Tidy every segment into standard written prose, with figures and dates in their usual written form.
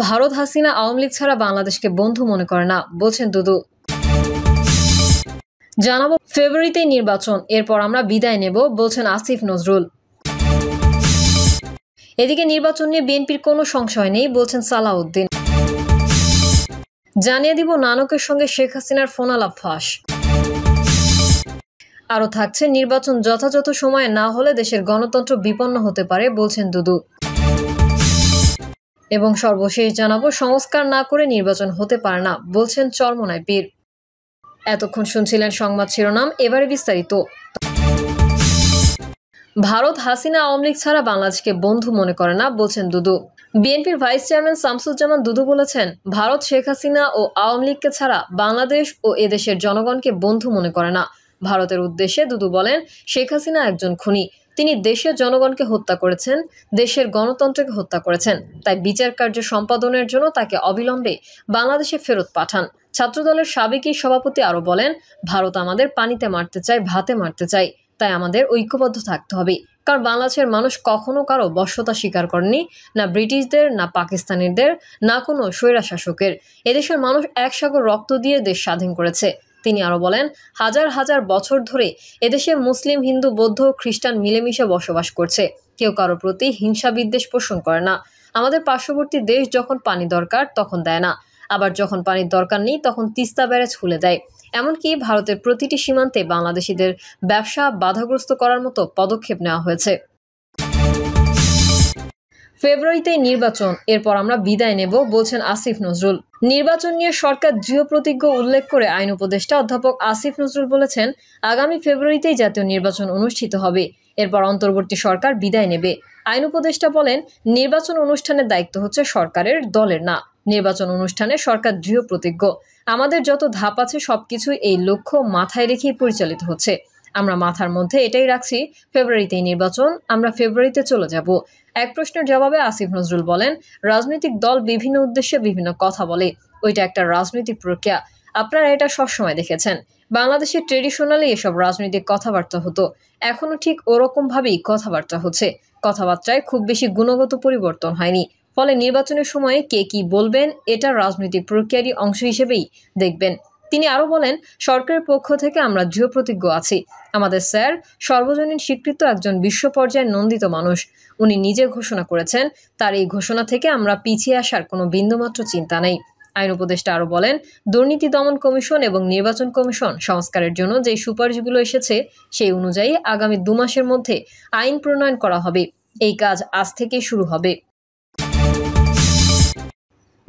ভারত হাসিনা আওয়ামী লীগ ছাড়া বাংলাদেশকে বন্ধু মনে করে না, বলছেন দুদু। জানাবো ফেব্রুয়ারিতেই নির্বাচন, এরপর আমরা বিদায় নেব, বলছেন আসিফ নজরুল। এদিকে নির্বাচন নিয়ে বিএনপির কোনো সংশয় নেই, বলছেন সালাউদ্দিন। জানিয়ে দিব নানকের সঙ্গে শেখ হাসিনার ফোনালাপ ফাঁস। আরও থাকছে নির্বাচন যথাযথ সময়ে না হলে দেশের গণতন্ত্র বিপন্ন হতে পারে, বলছেন দুদু। এবং সর্বশেষ জানাবো সংস্কার না করে নির্বাচন হতে পারে না, বলছেন চরমোনাই পীর। এতক্ষণ শুনছিলেন সংবাদ শিরোনাম, এবারে বিস্তারিত। ভারত হাসিনা আওয়ামী লীগ ছাড়া বাংলাদেশকে বন্ধু মনে করে না, বলছেন দুদু। বিএনপির ভাইস চেয়ারম্যান শামসুজ্জামান দুদু বলেছেন, ভারত শেখ হাসিনা ও আওয়ামী লীগকে ছাড়া বাংলাদেশ ও এদেশের জনগণকে বন্ধু মনে করে না। ভারতের উদ্দেশ্যে দুদু বলেন, শেখ হাসিনা একজন খুনি। তিনি দেশের জনগণকে হত্যা করেছেন, দেশের গণতন্ত্রকে হত্যা করেছেন। তাই বিচার কার্য সম্পাদনের জন্য তাকে অবিলম্বে বাংলাদেশে ফেরত পাঠান। ছাত্রদলের সাবেক সভাপতি আরও বলেন, ভারত আমাদের পানিতে মারতে চায়, ভাতে মারতে চায়। তাই আমাদের ঐক্যবদ্ধ থাকতে হবে। কারণ বাংলাদেশের মানুষ কখনো কারো বশ্যতা স্বীকার করেনি, না ব্রিটিশদের, না পাকিস্তানিদের, না কোনো স্বৈরা শাসকের। এদেশের মানুষ এক সাগর রক্ত দিয়ে দেশ স্বাধীন করেছে। তিনি আরও বলেন, হাজার হাজার বছর ধরে এদেশে মুসলিম, হিন্দু, বৌদ্ধ, খ্রিস্টান মিলেমিশে বসবাস করছে। কেউ কারো প্রতি হিংসা বিদ্বেষ পোষণ করে না। আমাদের পার্শ্ববর্তী দেশ যখন পানি দরকার তখন দেয় না, আবার যখন পানির দরকার নেই তখন তিস্তা ব্যারেজ খুলে দেয়। এমনকি ভারতের প্রতিটি সীমান্তে বাংলাদেশিদের ব্যবসা বাধাগ্রস্ত করার মতো পদক্ষেপ নেওয়া হয়েছে। ফেব্রুয়ারিতেই নির্বাচন, এরপর আমরা বিদায় নেব, বলছেন আসিফ নজরুল। নির্বাচন নিয়ে সরকার দৃঢ় প্রতিজ্ঞ উল্লেখ করে আইন উপদেষ্টা অধ্যাপক আসিফ নজরুল বলেছেন, আগামী ফেব্রুয়ারিতেই জাতীয় নির্বাচন অনুষ্ঠিত হবে। এরপর অন্তর্বর্তী সরকার বিদায় নেবে। আইন উপদেষ্টা বলেন, নির্বাচন অনুষ্ঠানের দায়িত্ব হচ্ছে সরকারের, দলের না। নির্বাচন অনুষ্ঠানে সরকার দৃঢ় প্রতিজ্ঞ। আমাদের যত ধাপ আছে সবকিছুই এই লক্ষ্য মাথায় রেখেই পরিচালিত হচ্ছে। আমরা মাথার মধ্যে এটাই রাখছি, ফেব্রুয়ারিতেই নির্বাচন, আমরা ফেব্রুয়ারিতে চলে যাব। এক প্রশ্নের জবাবে আসিফ নজরুল বলেন, রাজনৈতিক দল বিভিন্ন উদ্দেশ্যে বিভিন্ন কথা বলে, ওইটা একটা রাজনৈতিক প্রক্রিয়া। আপনারা এটা সবসময় দেখেছেন। বাংলাদেশে ট্রেডিশনালি এসব রাজনৈতিক কথাবার্তা হতো, এখনো ঠিক ওরকম ভাবেই কথাবার্তা হচ্ছে। কথাবার্তায় খুব বেশি গুণগত পরিবর্তন হয়নি। ফলে নির্বাচনের সময়ে কে কি বলবেন এটা রাজনৈতিক প্রক্রিয়ারই অংশ হিসেবেই দেখবেন। তিনি আরও বলেন, সরকারের পক্ষ থেকে আমরা দৃঢ় প্রতিজ্ঞ আছি। আমাদের স্যার সর্বজনীন স্বীকৃত একজন বিশ্ব পর্যায়ে নন্দিত মানুষ। উনি নিজে ঘোষণা করেছেন, তার এই ঘোষণা থেকে আমরা পিছিয়ে আসার কোনো বিন্দুমাত্র চিন্তা নেই। আইন উপদেষ্টা আরও বলেন, দুর্নীতি দমন কমিশন এবং নির্বাচন কমিশন সংস্কারের জন্য যে সুপারিশগুলো এসেছে সেই অনুযায়ী আগামী 2 মাসের মধ্যে আইন প্রণয়ন করা হবে। এই কাজ আজ থেকেই শুরু হবে।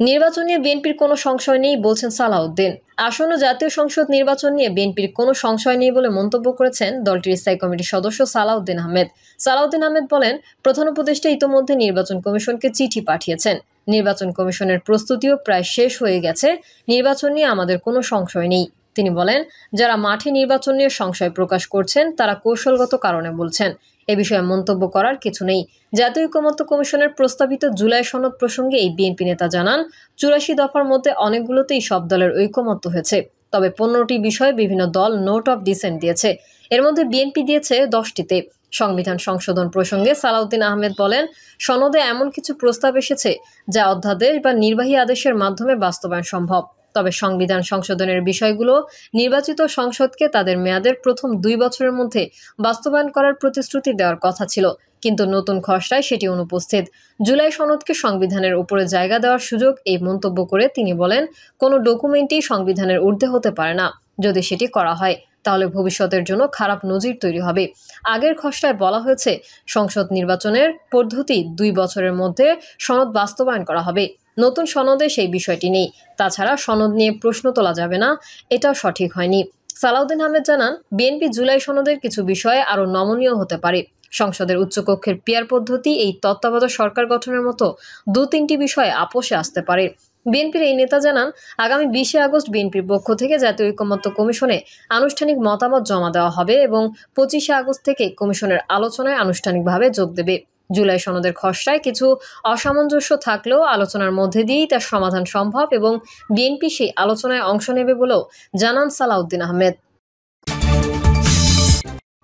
নির্বাচন নিয়ে বিএনপির কোনো সংশয় নেই, বলছেন সালাউদ্দিন। আসন্ন জাতীয় সংসদ নির্বাচন নিয়ে বিএনপির কোনো সংশয় নেই বলে মন্তব্য করেছেন দলটির স্থায়ী কমিটির সদস্য সালাউদ্দিন আহমেদ। সালাউদ্দিন আহমেদ বলেন, প্রধান উপদেষ্টা ইতোমধ্যে নির্বাচন কমিশনকে চিঠি পাঠিয়েছেন। নির্বাচন কমিশনের প্রস্তুতিও প্রায় শেষ হয়ে গেছে। নির্বাচন নিয়ে আমাদের কোনো সংশয় নেই। তিনি বলেন, যারা মাঠে নির্বাচন নিয়ে সংশয় প্রকাশ করছেন তারা কৌশলগত কারণে বলছেন। এ বিষয়ে মন্তব্য করার কিছু নেই। জাতীয় ঐকমত্য কমিশনের প্রস্তাবিত জুলাই সনদ প্রসঙ্গে এই বিএনপি নেতা জানান, 84 দফার মধ্যে অনেকগুলোতেই সব দলের ঐকমত্য হয়েছে। তবে 15টি বিষয়ে বিভিন্ন দল নোট অফ ডিসেন্ট দিয়েছে। এর মধ্যে বিএনপি দিয়েছে 10টিতে। সংবিধান সংশোধন প্রসঙ্গে সালাউদ্দিন আহমেদ বলেন, সনদে এমন কিছু প্রস্তাব এসেছে যা অধ্যাদেশ বা নির্বাহী আদেশের মাধ্যমে বাস্তবায়ন সম্ভব। তবে সংবিধান সংশোধনের বিষয়গুলো নির্বাচিত সংসদকে তাদের মেয়াদের প্রথম 2 বছরের মধ্যে বাস্তবায়ন করার প্রতিশ্রুতি দেওয়ার কথা ছিল, কিন্তু নতুন খসড়ায় সেটি অনুপস্থিত। জুলাই সনদকে সংবিধানের উপরে জায়গা দেওয়ার সুযোগ, এই মন্তব্য করে তিনি বলেন, কোনো ডকুমেন্টই সংবিধানের ঊর্ধ্বে হতে পারে না। যদি সেটি করা হয় তাহলে ভবিষ্যতের জন্য খারাপ নজির তৈরি হবে। আগের খসড়ায় বলা হয়েছে সংসদ নির্বাচনের পদ্ধতি 2 বছরের মধ্যে সনদ বাস্তবায়ন করা হবে। নতুন সনদে সেই বিষয়টি নেই। তাছাড়া সনদ নিয়ে প্রশ্ন তোলা যাবে না, এটাও সঠিক হয়নি। সালাউদ্দিন আহমেদ জানান, বিএনপি জুলাই সনদের কিছু বিষয়ে আরও নমনীয় হতে পারে। সংসদের উচ্চকক্ষের পিয়ার পদ্ধতি, এই তত্ত্বাবধায়ক সরকার গঠনের মতো 2-3টি বিষয়ে আপোষে আসতে পারে। বিএনপির এই নেতা জানান, আগামী 20 আগস্ট বিএনপির পক্ষ থেকে জাতীয় ঐকমত্য কমিশনে আনুষ্ঠানিক মতামত জমা দেওয়া হবে এবং 25 আগস্ট থেকে কমিশনের আলোচনায় আনুষ্ঠানিকভাবে যোগ দেবে। জুলাই সনদের খসড়ায় কিছু অসামঞ্জস্য থাকলেও আলোচনার মধ্যে দিয়েই তার সমাধান সম্ভব এবং বিএনপি সেই আলোচনায় অংশ নেবে বলেও জানান সালাউদ্দিন আহমেদ।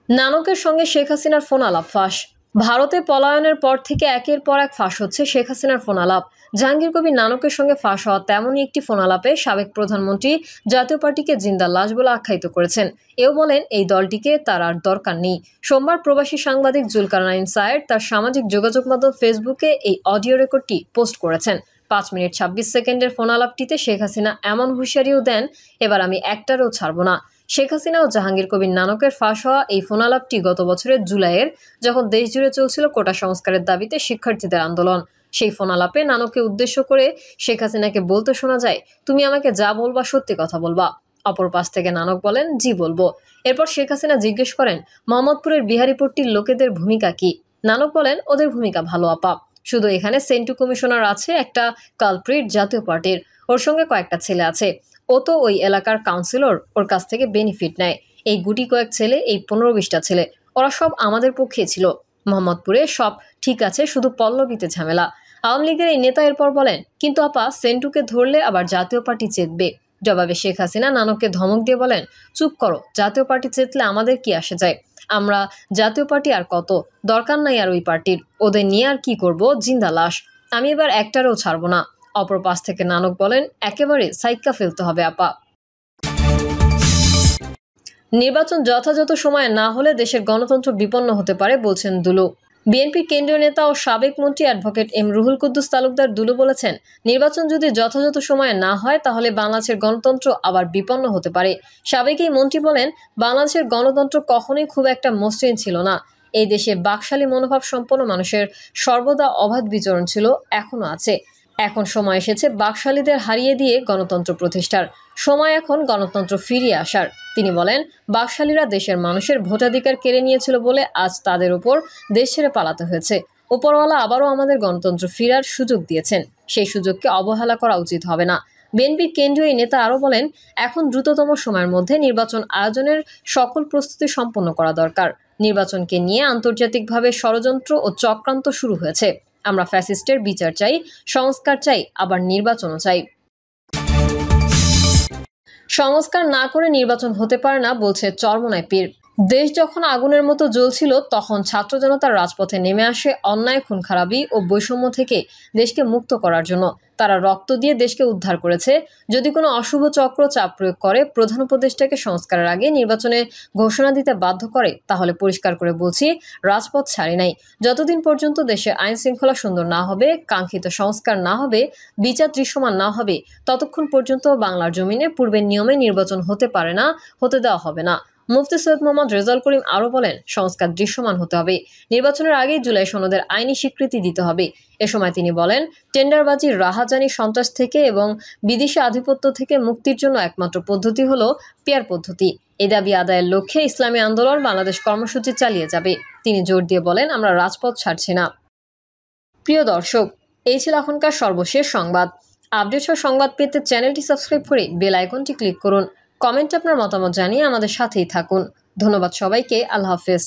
নানকের সঙ্গে শেখ হাসিনার ফোনালাপ ফাঁস। ভারতে পলায়নের পর থেকে একের পর এক ফাঁস হচ্ছে শেখ হাসিনার ফোনালাপ। জাহাঙ্গীর কবির নানকের সঙ্গে ফাঁস হওয়া তেমনই একটি ফোনালাপে সাবেক প্রধানমন্ত্রী জাতীয় পার্টিকে জিন্দা লাশ বলে আখ্যায়িত করেছেন। এও বলেন এই দলটিকে তার আর দরকার নেই। সোমবার প্রবাসী সাংবাদিক জুলকারনাইন সায়েদ তার সামাজিক যোগাযোগ মাধ্যম ফেসবুকে এই অডিও রেকর্ডটি পোস্ট করেছেন। 5 মিনিট 26 সেকেন্ডের ফোনালাপটিতে শেখ হাসিনা এমন হুঁশিয়ারিও দেন, এবার আমি একটারও ছাড়ব না। শেখ হাসিনা ও জাহাঙ্গীর কবির নানকের ফাঁস হওয়া এই ফোনালাপটি গত বছরের জুলাইয়ের, যখন দেশ জুড়ে চলছিল কোটা সংস্কারের দাবিতে শিক্ষার্থীদের আন্দোলন। সেই ফোনালাপে নানককে উদ্দেশ্য করে শেখ হাসিনাকে বলতে শোনা যায়, তুমি আমাকে যা বলবা সত্যি কথা বলবা। অপর পাশ থেকে নানক বলেন, জি বলবো। এরপর শেখ হাসিনা জিজ্ঞেস করেন, মোহাম্মদপুরের বিহারীপট্টির লোকেদের ভূমিকা কি? নানক বলেন, ওদের ভূমিকা ভালো আপা, শুধু এখানে সেন্টু কমিশনার আছে একটা কালপ্রিট জাতীয় পার্টির, ওর সঙ্গে কয়েকটা ছেলে আছে। ও তো ওই এলাকার কাউন্সিলর, ওর কাছ থেকে বেনিফিট নেয়। এই গুটি কয়েক ছেলে, এই 15-20টা ছেলে, ওরা সব আমাদের পক্ষে ছিল। মোহাম্মদপুরে সব ঠিক আছে, শুধু পল্লবীতে ঝামেলা। আওয়ামী লীগের এই নেতা এরপর বলেন, কিন্তু আপা সেন্টুকে ধরলে আবার জাতীয় পার্টি চেতবে। জবাবে শেখ হাসিনা নানককে ধমক দিয়ে বলেন, চুপ করো, জাতীয় পার্টি চেতলে আমাদের কি আসে যায়? আমরা জাতীয় পার্টি আর কত, দরকার নাই আর ওই পার্টির, ওদের নিয়ে আর কি করব, জিন্দা লাশ। আমি এবার একটারও ছাড়বো না। অপর পাশ থেকে নানক বলেন, একেবারে সাইক্কা ফেলতে হবে আপা। নির্বাচন যথাযথ সময়ে না হলে দেশের গণতন্ত্র বিপন্ন হতে পারে বলছেন দুলু। বিএনপির কেন্দ্রীয় নেতা ও সাবেক মন্ত্রী অ্যাডভোকেট এম রুহুল কুদ্দুস তালুকদার দুলু বলেছেন, নির্বাচন যদি যথাযথ সময়ে না হয় তাহলে বাংলাদেশের গণতন্ত্র আবার বিপন্ন হতে পারে। সাবেক এই মন্ত্রী বলেন, বাংলাদেশের গণতন্ত্র কখনোই খুব একটা মসৃণ ছিল না। এই দেশে বাকশালী মনোভাব সম্পন্ন মানুষের সর্বদা অবাধ বিচরণ ছিল, এখনো আছে। এখন সময় এসেছে বাকশালীদের হারিয়ে দিয়ে গণতন্ত্র প্রতিষ্ঠার। সময় এখন গণতন্ত্র ফিরিয়ে আসার। তিনি বলেন, বাকশালীরা দেশের মানুষের ভোটাধিকার কেড়ে নিয়েছিল বলে আজ তাদের উপর দেশ ছেড়ে পালাতে হয়েছে। উপরওয়ালা আবারও আমাদের গণতন্ত্র ফিরার সুযোগ দিয়েছেন, সেই সুযোগকে অবহেলা করা উচিত হবে না। বিএনপির কেন্দ্রীয় এই নেতা আরও বলেন, এখন দ্রুততম সময়ের মধ্যে নির্বাচন আয়োজনের সকল প্রস্তুতি সম্পন্ন করা দরকার। নির্বাচনকে নিয়ে আন্তর্জাতিকভাবে ষড়যন্ত্র ও চক্রান্ত শুরু হয়েছে। আমরা ফ্যাসিস্টের বিচার চাই, সংস্কার চাই, আবার নির্বাচনও চাই। সংস্কার না করে নির্বাচন হতে পারে না বলছে চরমোনাই পীর। দেশ যখন আগুনের মতো জ্বলছিল তখন ছাত্র জনতার রাজপথে নেমে আসে অন্যায়, খুন খারাপি ও বৈষম্য থেকে দেশকে মুক্ত করার জন্য। তারা রক্ত দিয়ে দেশকে উদ্ধার করেছে। যদি কোনো অশুভ চক্র চাপ প্রয়োগ করে প্রধান উপদেষ্টাকে সংস্কারের আগে নির্বাচনে ঘোষণা দিতে বাধ্য করে, তাহলে পরিষ্কার করে বলছি, রাজপথ ছাড়ি নাই। যতদিন পর্যন্ত দেশের আইন শৃঙ্খলা সুন্দর না হবে, কাঙ্ক্ষিত সংস্কার না হবে, বিচার দৃশ্যমান না হবে, ততক্ষণ পর্যন্ত বাংলার জমিনে পূর্বের নিয়মে নির্বাচন হতে পারে না, হতে দেওয়া হবে না। মুফতি সৈয়দ মোহাম্মদ রেজাউল করিম আরও বলেন, সংস্কার দৃশ্যমান হতে হবে। নির্বাচনের আগেই জুলাই সনদের আইনি স্বীকৃতি দিতে হবে। এ সময় তিনি বলেন, টেন্ডারবাজি, রাহাজানি, সন্ত্রাস থেকে এবং বিদেশি আধিপত্য থেকে মুক্তির জন্য একমাত্র পদ্ধতি হলো পিয়ার পদ্ধতি। এই দাবি আদায়ের লক্ষ্যে ইসলামী আন্দোলন বাংলাদেশ কর্মসূচি চালিয়ে যাবে। তিনি জোর দিয়ে বলেন, আমরা রাজপথ ছাড়ছি না। প্রিয় দর্শক, এই ছিল এখনকার সর্বশেষ সংবাদ। আপডেট সংবাদ পেতে চ্যানেলটি সাবস্ক্রাইব করে বেল আইকনটি ক্লিক করুন। কমেন্টে আপনার মতামত জানিয়ে আমাদের সাথেই থাকুন। ধন্যবাদ সবাইকে। আল্লাহ হাফেজ।